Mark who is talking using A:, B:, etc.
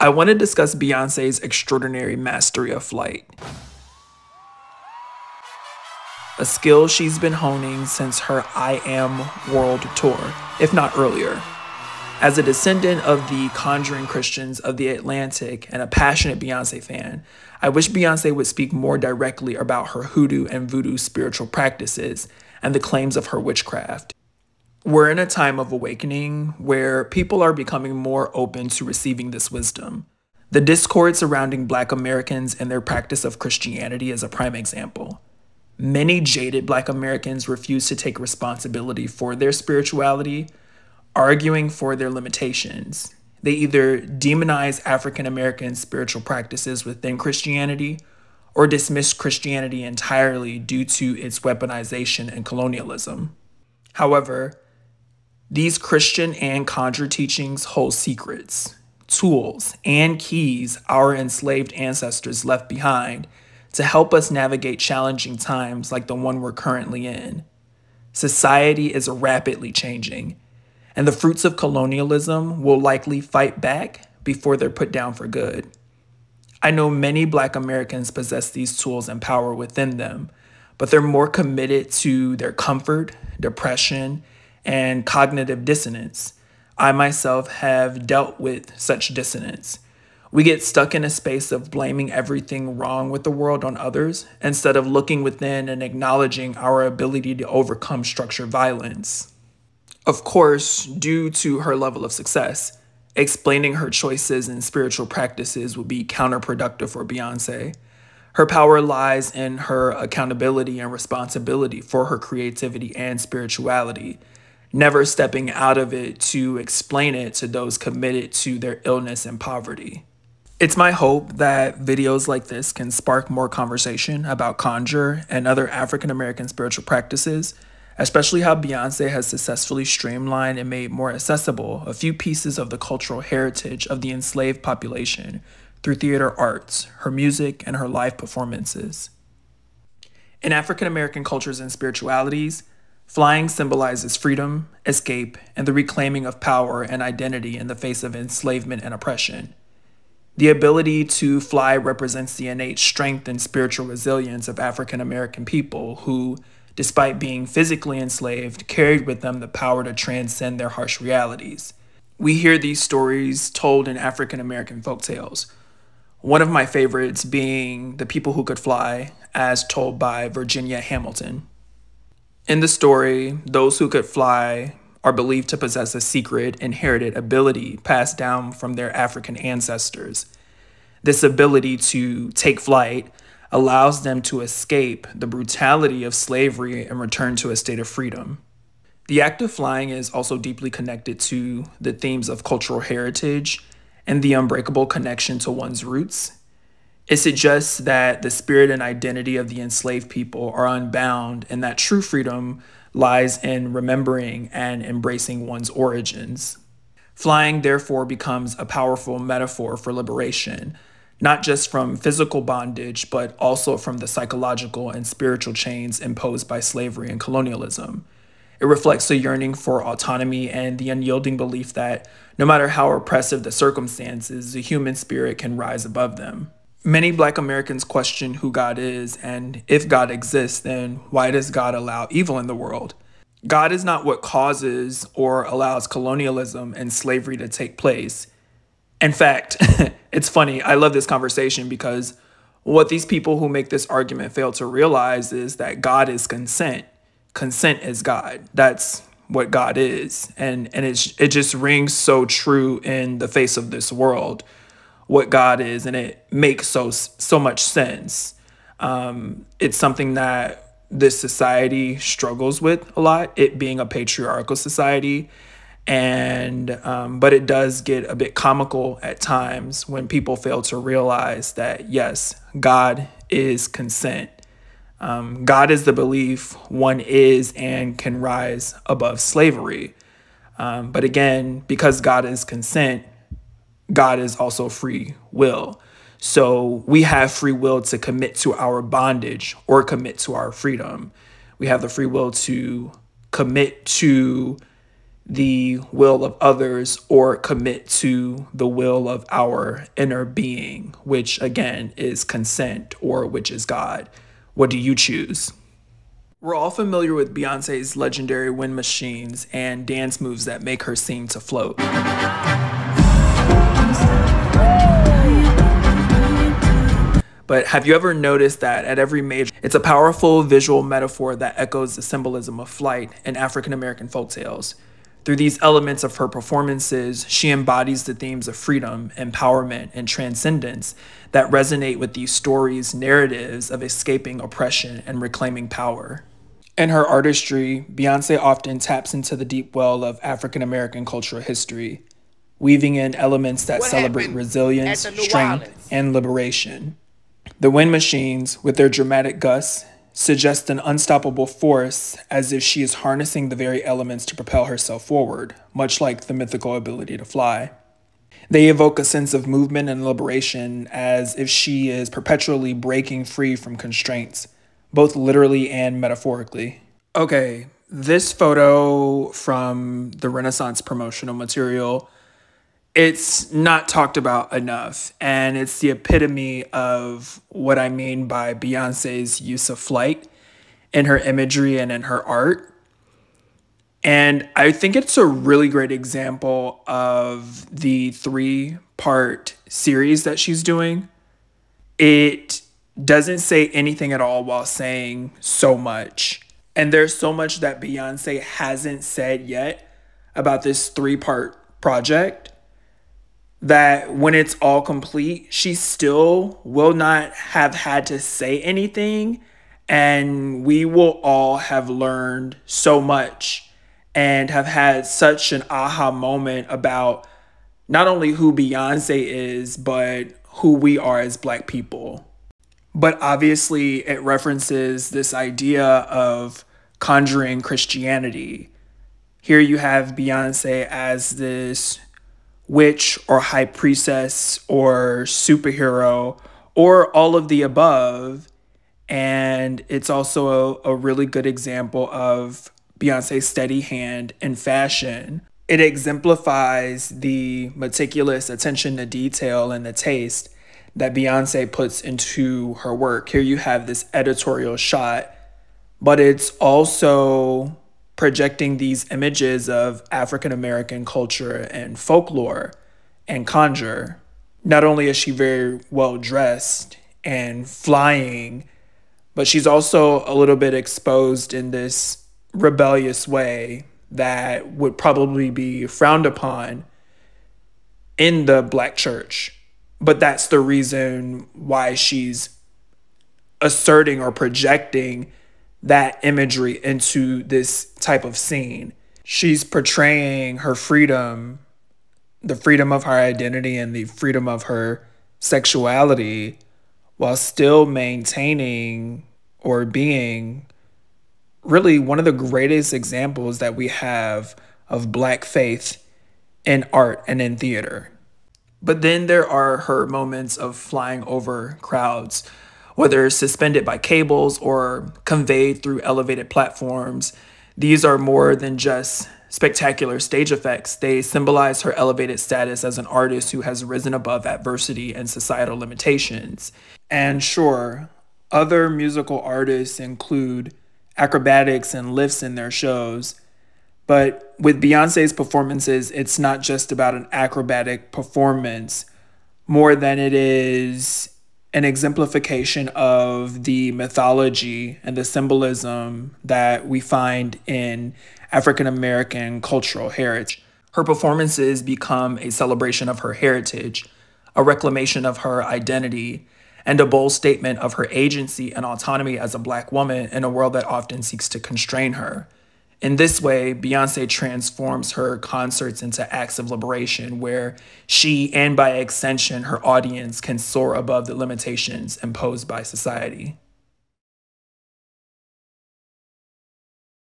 A: I want to discuss Beyoncé's extraordinary mastery of flight, a skill she's been honing since her I Am World Tour, if not earlier. As a descendant of the conjuring Christians of the Atlantic and a passionate Beyoncé fan, I wish Beyoncé would speak more directly about her hoodoo and voodoo spiritual practices and the claims of her witchcraft. We're in a time of awakening where people are becoming more open to receiving this wisdom. The discord surrounding Black Americans and their practice of Christianity is a prime example. Many jaded Black Americans refuse to take responsibility for their spirituality, arguing for their limitations. They either demonize African American spiritual practices within Christianity or dismiss Christianity entirely due to its weaponization and colonialism. However, these Christian and conjure teachings hold secrets, tools, and keys our enslaved ancestors left behind to help us navigate challenging times like the one we're currently in. Society is rapidly changing, and the fruits of colonialism will likely fight back before they're put down for good. I know many Black Americans possess these tools and power within them, but they're more committed to their comfort, depression, and cognitive dissonance. I myself have dealt with such dissonance. We get stuck in a space of blaming everything wrong with the world on others instead of looking within and acknowledging our ability to overcome structured violence. Of course, due to her level of success, explaining her choices and spiritual practices would be counterproductive for Beyoncé. Her power lies in her accountability and responsibility for her creativity and spirituality, never stepping out of it to explain it to those committed to their illness and poverty. It's my hope that videos like this can spark more conversation about conjure and other African American spiritual practices, especially how Beyoncé has successfully streamlined and made more accessible a few pieces of the cultural heritage of the enslaved population through theater arts, her music, and her live performances. In African American cultures and spiritualities, flying symbolizes freedom, escape, and the reclaiming of power and identity in the face of enslavement and oppression. The ability to fly represents the innate strength and spiritual resilience of African American people who, despite being physically enslaved, carried with them the power to transcend their harsh realities. We hear these stories told in African American folktales, one of my favorites being The People Who Could Fly, as told by Virginia Hamilton. In the story, those who could fly are believed to possess a secret, inherited ability passed down from their African ancestors. This ability to take flight allows them to escape the brutality of slavery and return to a state of freedom. The act of flying is also deeply connected to the themes of cultural heritage and the unbreakable connection to one's roots. It suggests that the spirit and identity of the enslaved people are unbound and that true freedom lies in remembering and embracing one's origins. Flying, therefore, becomes a powerful metaphor for liberation, not just from physical bondage, but also from the psychological and spiritual chains imposed by slavery and colonialism. It reflects a yearning for autonomy and the unyielding belief that no matter how oppressive the circumstances, the human spirit can rise above them. Many Black Americans question who God is, and if God exists, then why does God allow evil in the world? God is not what causes or allows colonialism and slavery to take place. In fact, it's funny, I love this conversation because what these people who make this argument fail to realize is that God is consent. Consent is God. That's what God is. And it just rings so true in the face of this world, what God is, and it makes so much sense. It's something that this society struggles with a lot, it being a patriarchal society. And but it does get a bit comical at times when people fail to realize that, yes, God is consent. God is the belief one is and can rise above slavery. But again, because God is consent, God is also free will. So we have free will to commit to our bondage or commit to our freedom. We have the free will to commit to the will of others or commit to the will of our inner being, which again is consent, or which is God. What do you choose? We're all familiar with Beyoncé's legendary wind machines and dance moves that make her seem to float. But have you ever noticed that at every major, it's a powerful visual metaphor that echoes the symbolism of flight in African American folktales. Through these elements of her performances, she embodies the themes of freedom, empowerment, and transcendence that resonate with these stories' narratives of escaping oppression and reclaiming power. In her artistry, Beyoncé often taps into the deep well of African American cultural history, weaving in elements that celebrate resilience, strength, and liberation. The wind machines, with their dramatic gusts, suggest an unstoppable force, as if she is harnessing the very elements to propel herself forward, much like the mythical ability to fly. They evoke a sense of movement and liberation, as if she is perpetually breaking free from constraints, both literally and metaphorically. Okay, this photo from the Renaissance promotional material, it's not talked about enough, and it's the epitome of what I mean by Beyoncé's use of flight in her imagery and in her art. And I think it's a really great example of the 3-part series that she's doing. It doesn't say anything at all while saying so much. And there's so much that Beyoncé hasn't said yet about this 3-part project, that when it's all complete, she still will not have had to say anything, and we will all have learned so much and have had such an aha moment about not only who Beyoncé is, but who we are as Black people. But obviously it references this idea of conjuring Christianity. Here you have Beyoncé as this witch or high priestess or superhero or all of the above. And it's also a really good example of Beyoncé's steady hand in fashion. It exemplifies the meticulous attention to detail and the taste that Beyoncé puts into her work. Here you have this editorial shot, but it's also projecting these images of African American culture and folklore and conjure. Not only is she very well dressed and flying, but she's also a little bit exposed in this rebellious way that would probably be frowned upon in the Black church. But that's the reason why she's asserting or projecting that imagery into this type of scene. She's portraying her freedom, the freedom of her identity and the freedom of her sexuality, while still maintaining or being really one of the greatest examples that we have of Black faith in art and in theater. But then there are her moments of flying over crowds, whether suspended by cables or conveyed through elevated platforms. These are more than just spectacular stage effects. They symbolize her elevated status as an artist who has risen above adversity and societal limitations. And sure, other musical artists include acrobatics and lifts in their shows. But with Beyoncé's performances, it's not just about an acrobatic performance, more than it is an exemplification of the mythology and the symbolism that we find in African American cultural heritage. Her performances become a celebration of her heritage, a reclamation of her identity, and a bold statement of her agency and autonomy as a Black woman in a world that often seeks to constrain her. In this way, Beyoncé transforms her concerts into acts of liberation where she, and by extension, her audience, can soar above the limitations imposed by society.